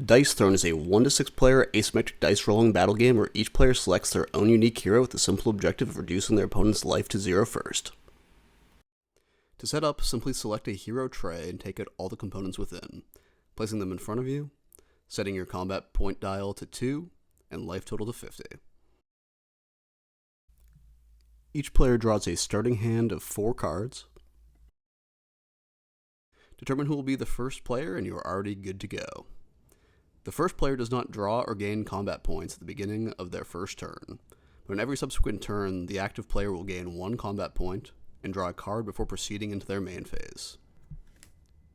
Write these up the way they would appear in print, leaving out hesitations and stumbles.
Dice Throne is a 1 to 6 player asymmetric dice rolling battle game where each player selects their own unique hero with the simple objective of reducing their opponent's life to 0 first. To set up, simply select a hero tray and take out all the components within, placing them in front of you, setting your combat point dial to 2, and life total to 50. Each player draws a starting hand of 4 cards. Determine who will be the first player and you are already good to go. The first player does not draw or gain combat points at the beginning of their first turn, but in every subsequent turn, the active player will gain 1 combat point and draw a card before proceeding into their main phase.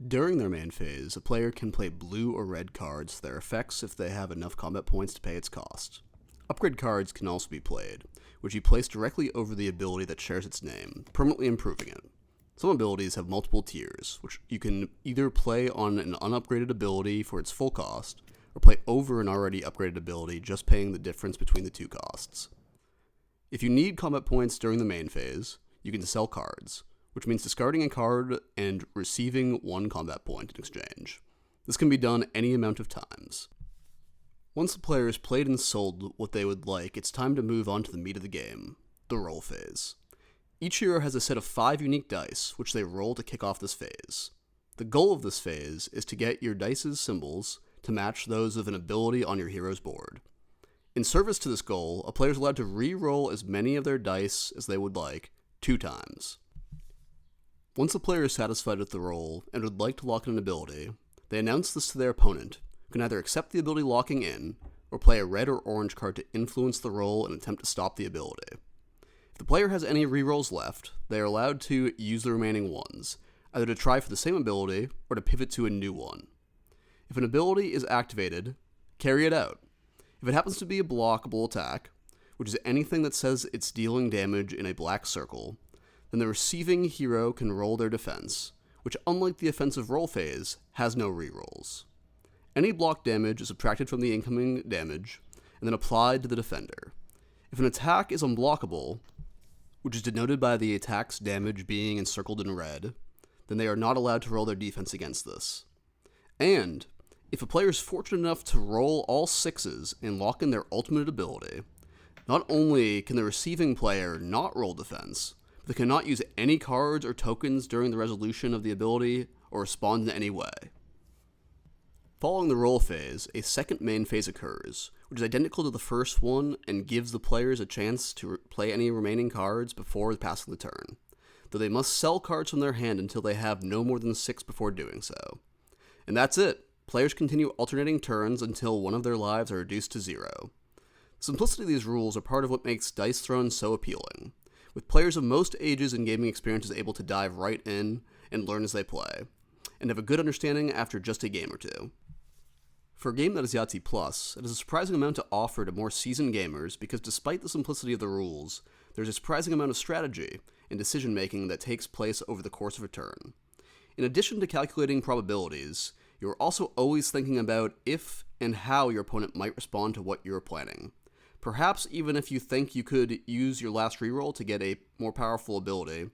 During their main phase, a player can play blue or red cards to their effects if they have enough combat points to pay its cost. Upgrade cards can also be played, which you place directly over the ability that shares its name, permanently improving it. Some abilities have multiple tiers, which you can either play on an unupgraded ability for its full cost, or play over an already upgraded ability, just paying the difference between the two costs. If you need combat points during the main phase, you can sell cards, which means discarding a card and receiving 1 combat point in exchange. This can be done any amount of times. Once the player has played and sold what they would like, it's time to move on to the meat of the game, the roll phase. Each hero has a set of 5 unique dice, which they roll to kick off this phase. The goal of this phase is to get your dice's symbols to match those of an ability on your hero's board. In service to this goal, a player is allowed to re-roll as many of their dice as they would like, 2 times. Once the player is satisfied with the roll and would like to lock in an ability, they announce this to their opponent, who can either accept the ability locking in, or play a red or orange card to influence the roll and attempt to stop the ability. If the player has any re-rolls left, they are allowed to use the remaining ones, either to try for the same ability or to pivot to a new one. If an ability is activated, carry it out. If it happens to be a blockable attack, which is anything that says it's dealing damage in a black circle, then the receiving hero can roll their defense, which unlike the offensive roll phase, has no rerolls. Any block damage is subtracted from the incoming damage, and then applied to the defender. If an attack is unblockable, which is denoted by the attack's damage being encircled in red, then they are not allowed to roll their defense against this. And if a player is fortunate enough to roll all 6s and lock in their ultimate ability, not only can the receiving player not roll defense, but they cannot use any cards or tokens during the resolution of the ability or respond in any way. Following the roll phase, a second main phase occurs, which is identical to the first one and gives the players a chance to play any remaining cards before passing the turn, though they must sell cards from their hand until they have no more than 6 before doing so. And that's it. Players continue alternating turns until one of their lives are reduced to 0. The simplicity of these rules are part of what makes Dice Throne so appealing, with players of most ages and gaming experiences able to dive right in and learn as they play, and have a good understanding after just a game or two. For a game that is Yahtzee Plus, it has a surprising amount to offer to more seasoned gamers because despite the simplicity of the rules, there's a surprising amount of strategy and decision-making that takes place over the course of a turn. In addition to calculating probabilities, you are also always thinking about if and how your opponent might respond to what you are planning. Perhaps even if you think you could use your last reroll to get a more powerful ability,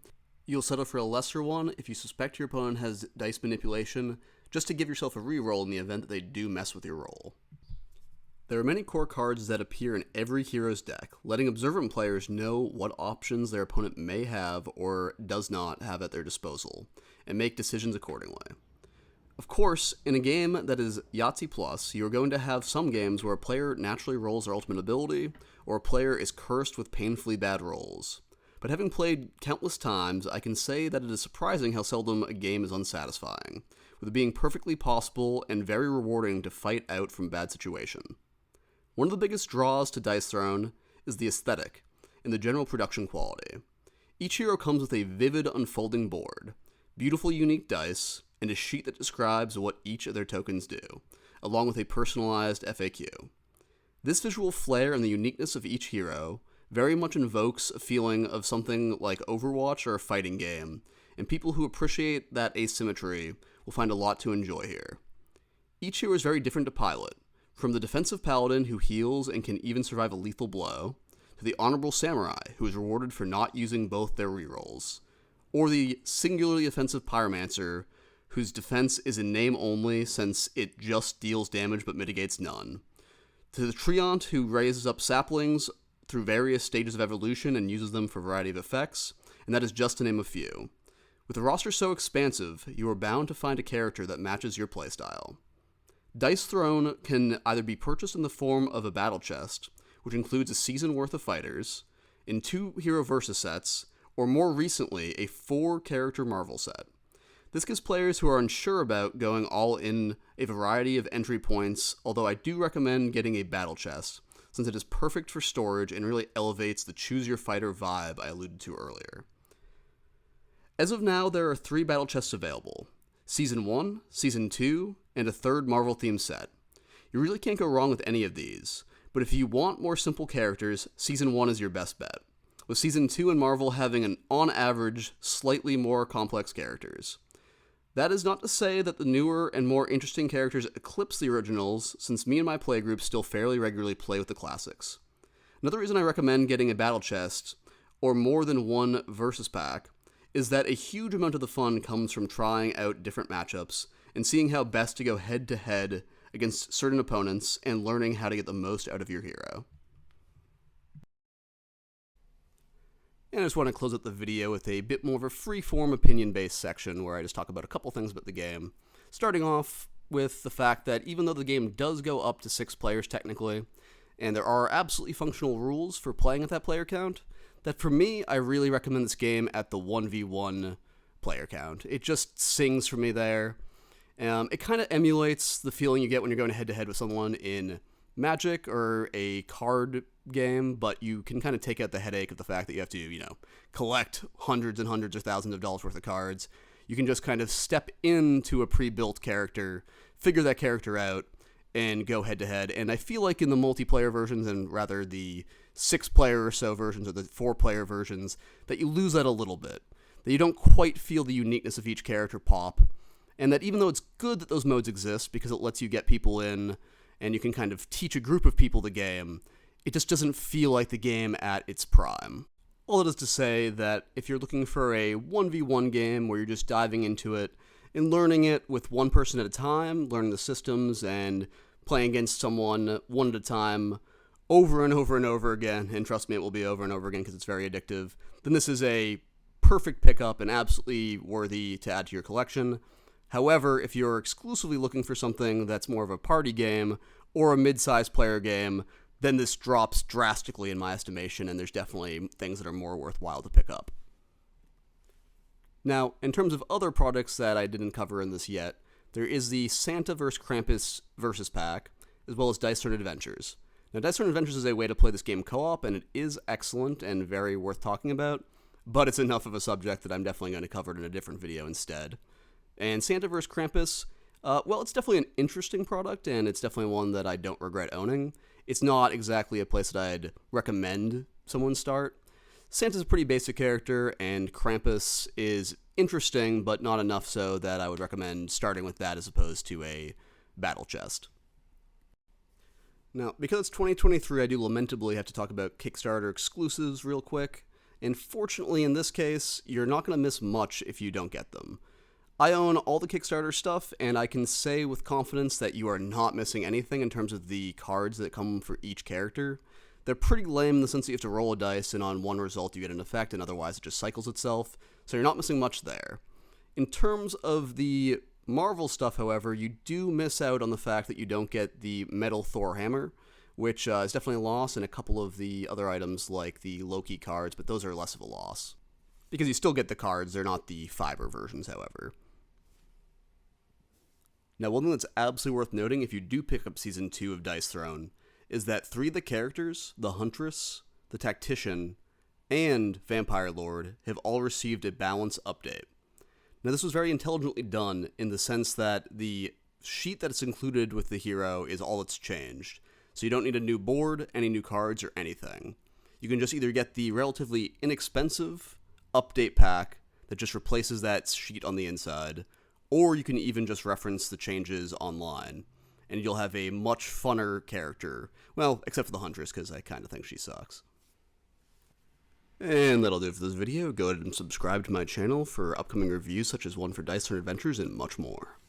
you'll settle for a lesser one if you suspect your opponent has dice manipulation, just to give yourself a reroll in the event that they do mess with your roll. There are many core cards that appear in every hero's deck, letting observant players know what options their opponent may have or does not have at their disposal, and make decisions accordingly. Of course, in a game that is Yahtzee Plus, you are going to have some games where a player naturally rolls their ultimate ability, or a player is cursed with painfully bad rolls. But having played countless times, I can say that it is surprising how seldom a game is unsatisfying, with it being perfectly possible and very rewarding to fight out from a bad situation. One of the biggest draws to Dice Throne is the aesthetic and the general production quality. Each hero comes with a vivid unfolding board, beautiful unique dice, and a sheet that describes what each of their tokens do, along with a personalized FAQ. This visual flair and the uniqueness of each hero very much invokes a feeling of something like Overwatch or a fighting game, and people who appreciate that asymmetry will find a lot to enjoy here. Each hero is very different to pilot, from the defensive paladin who heals and can even survive a lethal blow, to the honorable samurai who is rewarded for not using both their rerolls, or the singularly offensive pyromancer whose defense is in name only since it just deals damage but mitigates none. To the Treant, who raises up saplings through various stages of evolution and uses them for a variety of effects, and that is just to name a few. With a roster so expansive, you are bound to find a character that matches your playstyle. Dice Throne can either be purchased in the form of a battle chest, which includes a season worth of fighters, in 2 hero versus sets, or more recently, a 4-character Marvel set. This gives players who are unsure about going all in a variety of entry points, although I do recommend getting a battle chest, since it is perfect for storage and really elevates the choose your fighter vibe I alluded to earlier. As of now, there are 3 battle chests available: Season 1, Season 2, and a 3rd Marvel-themed set. You really can't go wrong with any of these, but if you want more simple characters, Season 1 is your best bet, with Season 2 and Marvel having an, on average, slightly more complex characters. That is not to say that the newer and more interesting characters eclipse the originals, since me and my playgroup still fairly regularly play with the classics. Another reason I recommend getting a battle chest, or more than one versus pack, is that a huge amount of the fun comes from trying out different matchups and seeing how best to go head-to-head against certain opponents and learning how to get the most out of your hero. And I just want to close out the video with a bit more of a free-form opinion-based section where I just talk about a couple things about the game. Starting off with the fact that even though the game does go up to 6 players technically, and there are absolutely functional rules for playing at that player count, that for me, I really recommend this game at the 1v1 player count. It just sings for me there. It kind of emulates the feeling you get when you're going head-to-head with someone in Magic or a card game, but you can kind of take out the headache of the fact that you have to, collect hundreds and hundreds or thousands of dollars worth of cards. You can just kind of step into a pre-built character, figure that character out, and go head-to-head. And I feel like in the multiplayer versions, and rather the 6-player or so versions or the 4-player versions, that you lose that a little bit. That you don't quite feel the uniqueness of each character pop. And that even though it's good that those modes exist because it lets you get people in and you can kind of teach a group of people the game, it just doesn't feel like the game at its prime. All it is to say that if you're looking for a 1v1 game where you're just diving into it and learning it with one person at a time, learning the systems and playing against someone one at a time over and over and over again, and trust me, it will be over and over again because it's very addictive, then this is a perfect pickup and absolutely worthy to add to your collection. However, if you're exclusively looking for something that's more of a party game or a mid-sized player game, then this drops drastically in my estimation, and there's definitely things that are more worthwhile to pick up. Now, in terms of other products that I didn't cover in this yet, there is the Santa vs. Krampus versus pack, as well as Dice Throne Adventures. Now, Dice Throne Adventures is a way to play this game co-op, and it is excellent and very worth talking about, but it's enough of a subject that I'm definitely going to cover it in a different video instead. And Santa vs. Krampus, well, it's definitely an interesting product, and it's definitely one that I don't regret owning. It's not exactly a place that I'd recommend someone start. Santa's a pretty basic character, and Krampus is interesting, but not enough so that I would recommend starting with that as opposed to a battle chest. Now, because it's 2023, I do lamentably have to talk about Kickstarter exclusives real quick, and fortunately in this case, you're not going to miss much if you don't get them. I own all the Kickstarter stuff, and I can say with confidence that you are not missing anything in terms of the cards that come for each character. They're pretty lame in the sense that you have to roll a dice, and on one result you get an effect, and otherwise it just cycles itself, so you're not missing much there. In terms of the Marvel stuff, however, you do miss out on the fact that you don't get the Metal Thor hammer, which is definitely a loss, and a couple of the other items like the Loki cards, but those are less of a loss. Because you still get the cards, they're not the fiber versions, however. Now, one thing that's absolutely worth noting if you do pick up Season 2 of Dice Throne is that 3 of the characters, the Huntress, the Tactician, and Vampire Lord, have all received a balance update. Now, this was very intelligently done in the sense that the sheet that's included with the hero is all that's changed. So you don't need a new board, any new cards, or anything. You can just either get the relatively inexpensive update pack that just replaces that sheet on the inside, or you can even just reference the changes online, and you'll have a much funner character. Well, except for the Huntress, because I kind of think she sucks. And that'll do it for this video. Go ahead and subscribe to my channel for upcoming reviews such as one for Dice Turn Adventures and much more.